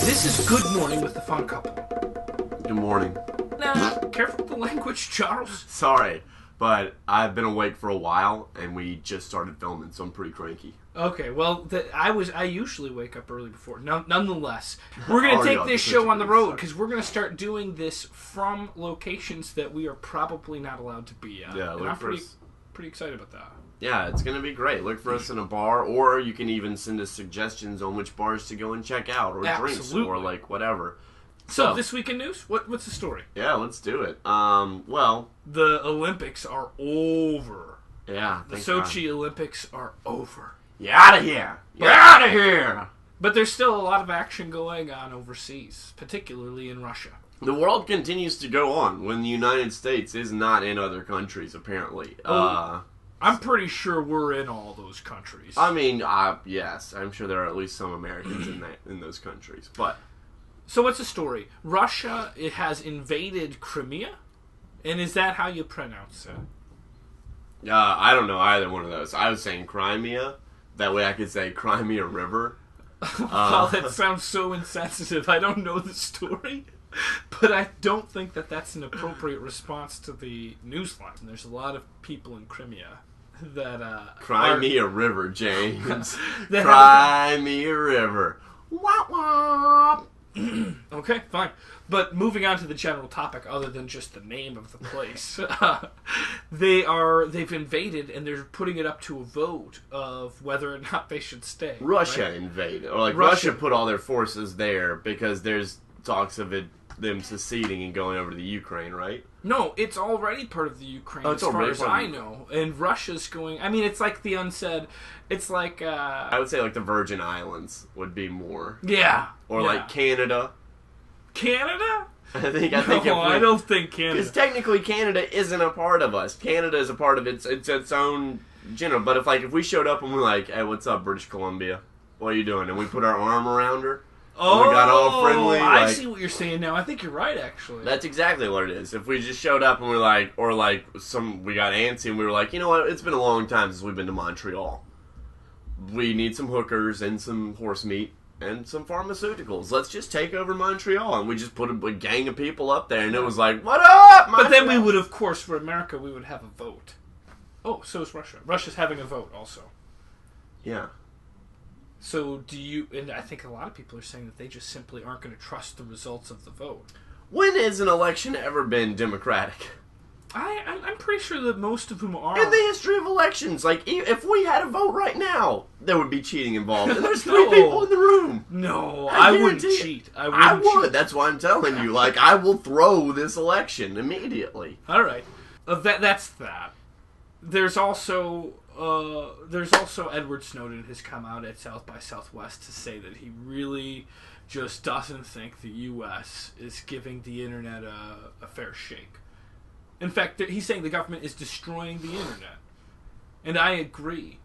This is Good Morning with the Fun Couple. Good morning. Nah, careful with the language, Charles. Sorry, but I've been awake for a while, and we just started filming, so I'm pretty cranky. Okay, well, I usually wake up early before. Nonetheless, we're going to take this show on the road, because we're going to start doing this from locations that we are probably not allowed to be at. Yeah, and I'm pretty excited about that. Yeah, it's going to be great. Look for us in a bar, or you can even send us suggestions on which bars to go and check out, or drinks, or like whatever. So this week in news, what's the story? Yeah, let's do it. Well, the Olympics are over. Yeah, the Sochi Olympics are over. You're out of here! You're out of here! But there's still a lot of action going on overseas, particularly in Russia. The world continues to go on when the United States is not in other countries, apparently. I'm pretty sure we're in all those countries. I mean, yes, I'm sure there are at least some Americans in those countries. But so what's the story? Russia, it has invaded Crimea, and is that how you pronounce it? I don't know either one of those. I was saying Crimea. That way I could say Crimea River. Wow, that sounds so insensitive. I don't know the story, but I don't think that that's an appropriate response to the newsline. There's a lot of people in Crimea that Crimea River, James. Crimea River. Wah wah. Okay, fine. But moving on to the general topic, other than just the name of the place, they've invaded and they're putting it up to a vote of whether or not they should stay. Russia invaded, or like Russia put all their forces there because there's talks of them seceding and going over to the Ukraine, right? No, it's already part of the Ukraine, as far as I know. And Russia's going... I mean, it's like the unsaid... It's like... I would say like the Virgin Islands would be more. Yeah. Or like Canada. Canada? I think I don't think Canada... Because technically Canada isn't a part of us. Canada is a part of its own general. But if we showed up and we're like, hey, what's up, British Columbia? What are you doing? And we put our arm around her... Oh, we got all friendly. I see what you're saying now. I think you're right, actually. That's exactly what it is. If we just showed up and we're like, or like we got antsy and we were like, you know what? It's been a long time since we've been to Montreal. We need some hookers and some horse meat and some pharmaceuticals. Let's just take over Montreal. And we just put a gang of people up there, and it was like, what up, Montreal? But then we would, of course, for America, we would have a vote. Oh, so is Russia. Russia's having a vote also. Yeah. So do you... And I think a lot of people are saying that they just simply aren't going to trust the results of the vote. When has an election ever been democratic? I'm pretty sure that most of them are. In the history of elections, like, if we had a vote right now, there would be cheating involved. And there's three people in the room. No, I wouldn't cheat. I would. That's why I'm telling you. Like, I will throw this election immediately. All right. That's that. There's also Edward Snowden has come out at South by Southwest to say that he really just doesn't think the U.S. is giving the internet a fair shake. In fact, he's saying the government is destroying the internet. And I agree.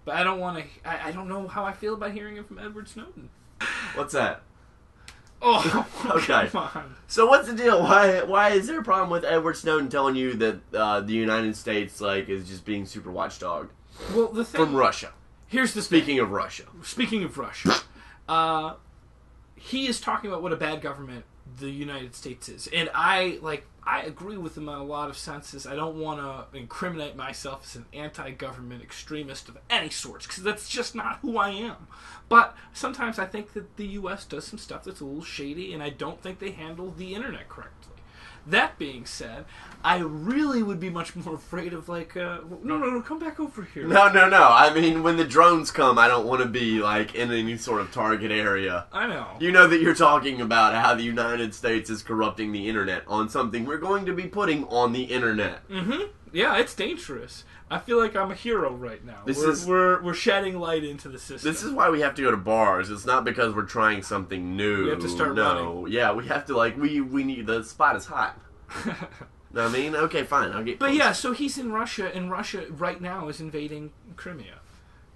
But I don't want to... I don't know how I feel about hearing it from Edward Snowden. What's that? Oh, okay. Come on. So what's the deal? Why is there a problem with Edward Snowden telling you that the United States is just being super watchdog? Well, the thing... From Russia. Here's the Speaking of Russia. Speaking of Russia. He is talking about what a bad government the United States is. And I agree with him on a lot of senses. I don't want to incriminate myself as an anti-government extremist of any sorts, because that's just not who I am. But sometimes I think that the U.S. does some stuff that's a little shady, and I don't think they handle the internet correctly. That being said, I really would be much more afraid of, no, come back over here. No. I mean, when the drones come, I don't want to be, in any sort of target area. I know. You know that you're talking about how the United States is corrupting the internet on something we're going to be putting on the internet. Mm-hmm. Yeah, it's dangerous. I feel like I'm a hero right now. We're shedding light into the system. This is why we have to go to bars. It's not because we're trying something new. We have to start running. Yeah, we have to, we need... The spot is hot. Know what I mean? Okay, fine. I'll get close. But yeah, so he's in Russia, and Russia right now is invading Crimea.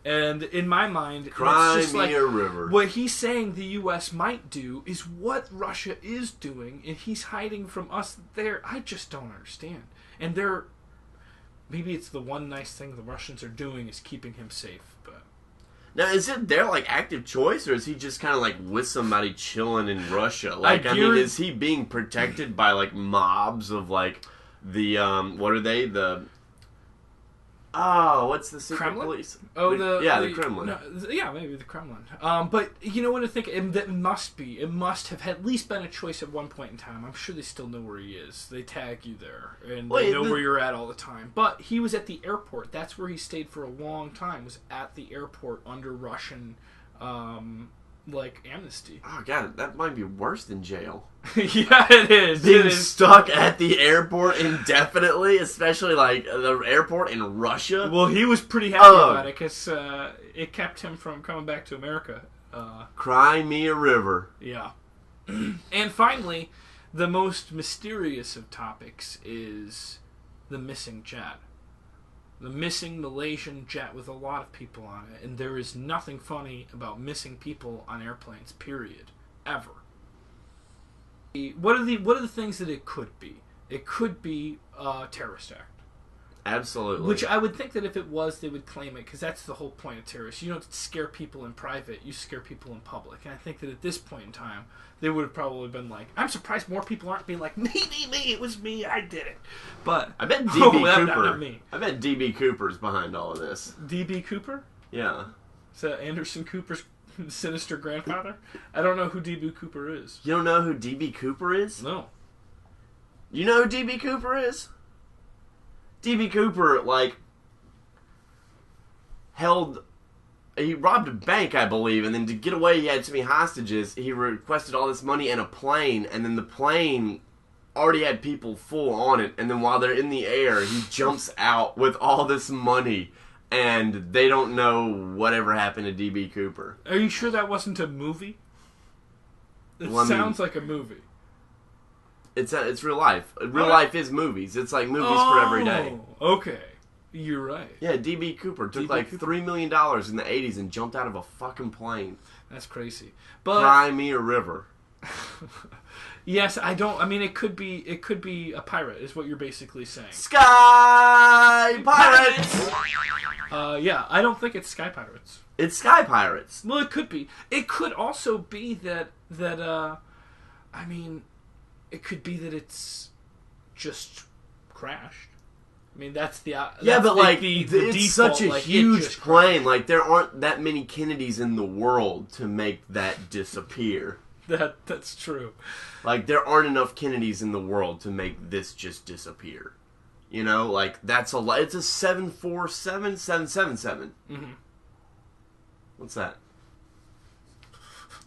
And in my mind, Crimea River. What he's saying the U.S. might do is what Russia is doing, and he's hiding from us there. I just don't understand. And maybe it's the one nice thing the Russians are doing is keeping him safe, but... Now, is it their, like, active choice, or is he just kind of, like, with somebody chilling in Russia? Like, I mean, is he being protected by, like, mobs of, like, the, what are they? What's the secret Kremlin? police? Oh, the Kremlin. No, yeah, maybe the Kremlin. But you know what I think? It must have at least been a choice at one point in time. I'm sure they still know where he is. They tag you there, and they know where you're at all the time. But he was at the airport. That's where he stayed for a long time. Was at the airport under Russian, amnesty. Oh god, that might be worse than jail. Yeah, it is. Being stuck at the airport indefinitely, especially like the airport in Russia. Well, he was pretty happy about it because it kept him from coming back to America. Crimea River. Yeah. And finally, the most mysterious of topics is the missing jet. The missing Malaysian jet with a lot of people on it. And there is nothing funny about missing people on airplanes, period. Ever. What are the things that it could be? It could be a terrorist act. Absolutely. Which I would think that if it was, they would claim it, because that's the whole point of terrorists. You don't scare people in private, you scare people in public. And I think that at this point in time, they would have probably been like, I'm surprised more people aren't being like, me, it was me, I did it. But I bet DB Cooper. Not me. I bet DB Cooper's behind all of this. DB Cooper? Yeah. Is that Anderson Cooper's sinister grandfather? I don't know who DB Cooper is. You don't know who DB Cooper is? No. You know who DB Cooper is? DB Cooper, he robbed a bank, I believe, and then to get away, he had so many hostages, he requested all this money and a plane, and then the plane already had people full on it, and then while they're in the air, he jumps out with all this money, and they don't know whatever happened to DB Cooper. Are you sure that wasn't a movie? It sounds like a movie. It's real life. Real life is movies. It's like movies for every day. Okay. You're right. Yeah, DB Cooper took $3 million in the 80s and jumped out of a fucking plane. That's crazy. But Crimea River. Yes, it could be a pirate, is what you're basically saying. Sky Pirates! Yeah, I don't think it's Sky Pirates. It's Sky Pirates. Well, it could be. It could also be that it could be that it's just crashed. I mean, that's the it's such a huge plane. Crashed. Like, there aren't that many Kennedys in the world to make that disappear. That's true. Like, there aren't enough Kennedys in the world to make this just disappear. You know, like, that's a lot. It's a 747, 777. Mm-hmm. What's that?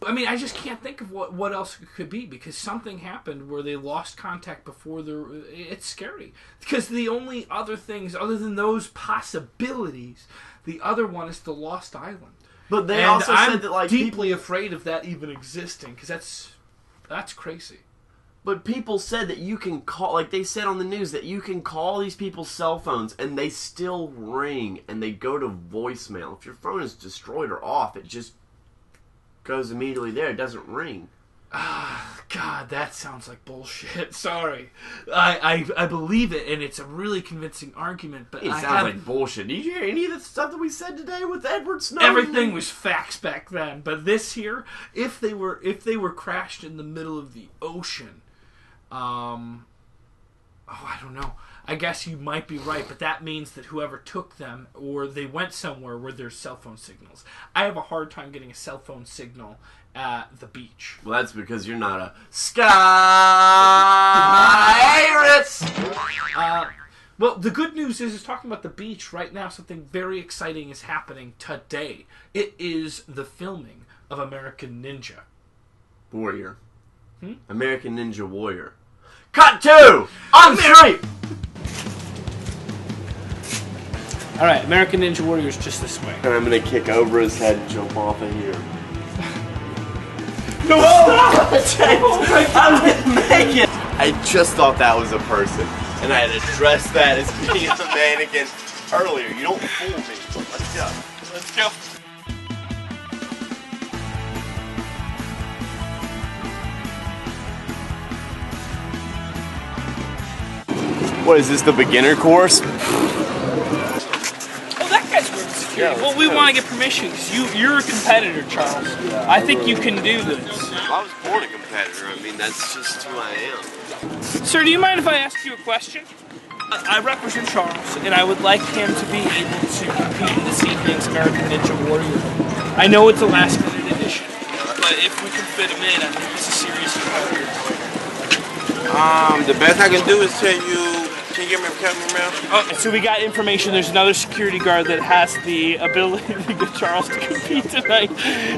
I mean, I just can't think of what else it could be, because something happened where they lost contact before it's scary. Because the only other things, other than those possibilities, the other one is the Lost Island. But they also said that, like, I'm deeply afraid of that even existing, because that's crazy. But people said that you can call, like they said on the news, that you can call these people's cell phones and they still ring and they go to voicemail. If your phone is destroyed or off, it just goes immediately there. It doesn't ring. God, that sounds like bullshit. Sorry. I believe it, and it's a really convincing argument, but it sounds like bullshit. Did you hear any of the stuff that we said today with Edward Snowden? Everything was facts back then, but this here, if they were crashed in the middle of the ocean, I don't know. I guess you might be right, but that means that whoever took them, or they went somewhere where there's cell phone signals. I have a hard time getting a cell phone signal at the beach. Well, that's because you're not a Sky Pirates! Well, the good news is talking about the beach right now, something very exciting is happening today. It is the filming of American Ninja Warrior. American Ninja Warrior. Cut to on the street! Alright, American Ninja Warrior is just this way. And I'm gonna kick over his head and jump off of here. No, stop! I didn't make it! I just thought that was a person. And I had addressed that as being a mannequin earlier. You don't fool me. Let's go. Let's go. What is this, the beginner course? Oh, that guy's wearing security Okay, well, we want to get permission because you're a competitor, Charles. I think you can do this. I was born a competitor. I mean, that's just who I am. Sir, do you mind if I ask you a question? I represent Charles, and I would like him to be able to compete in this evening's American Ninja Warrior. I know it's a last-minute addition, but if we can fit him in, I think it's a serious competitor. The best I can do is tell you. Can you give me a camera? Oh, so we got information. There's another security guard that has the ability to get Charles to compete tonight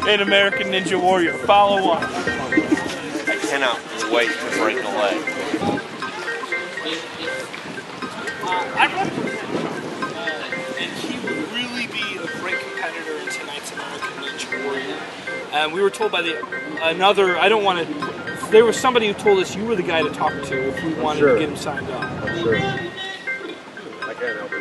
in American Ninja Warrior. Follow up. I cannot wait to break a leg. I represent Charles, and he would really be a great competitor in tonight's American Ninja Warrior. We were told by there was somebody who told us you were the guy to talk to if we wanted to get him signed up. I'm sure. I can't help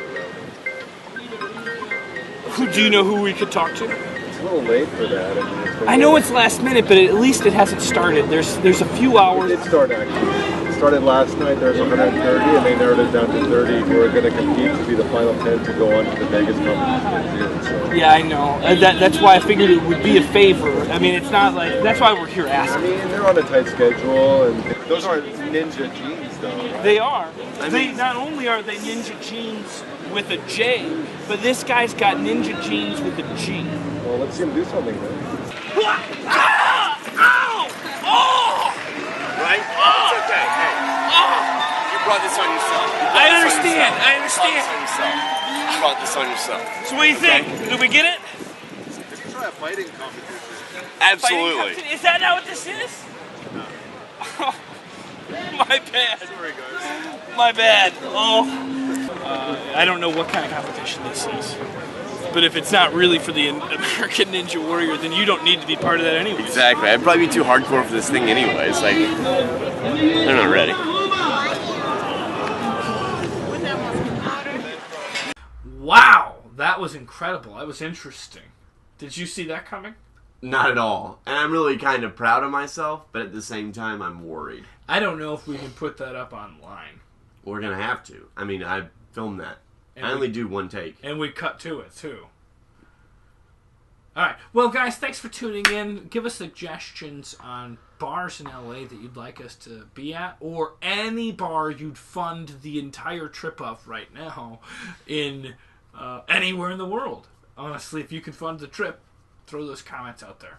it. Do you know who we could talk to? It's a little late for that. I know it's last minute, but at least it hasn't started. There's a few hours. It did start actually. It started last night. There's 130, and they narrowed it down to 30 who are going to compete to be the final 10 to go on to the Vegas competition. So. Yeah, I know. That's why I figured it would be a favor. I mean, it's not like that's why we're here asking. I mean, they're on a tight schedule, and those aren't ninja jeans, though. Right? They are. Not only are they ninja jeans with a J, but this guy's got ninja jeans with a G. Well, let's see him do something then. Right? It's okay. Hey. You brought this on yourself. I understand. You brought this on yourself. So what do you think? Did we get it? Let's try a fighting competition. Absolutely. Is that not what this is? No. Oh, my bad. Sorry, guys. My bad. Oh. I don't know what kind of competition this is. But if it's not really for the American Ninja Warrior, then you don't need to be part of that anyway. Exactly. I'd probably be too hardcore for this thing anyways. Like, they're not ready. Wow, that was incredible. That was interesting. Did you see that coming? Not at all. And I'm really kind of proud of myself, but at the same time, I'm worried. I don't know if we can put that up online. We're going to have to. I mean, I filmed that. And I only do one take. And we cut to it, too. Alright, well, guys, thanks for tuning in. Give us suggestions on bars in LA that you'd like us to be at, or any bar you'd fund the entire trip of right now in anywhere in the world. Honestly, if you can fund the trip, throw those comments out there.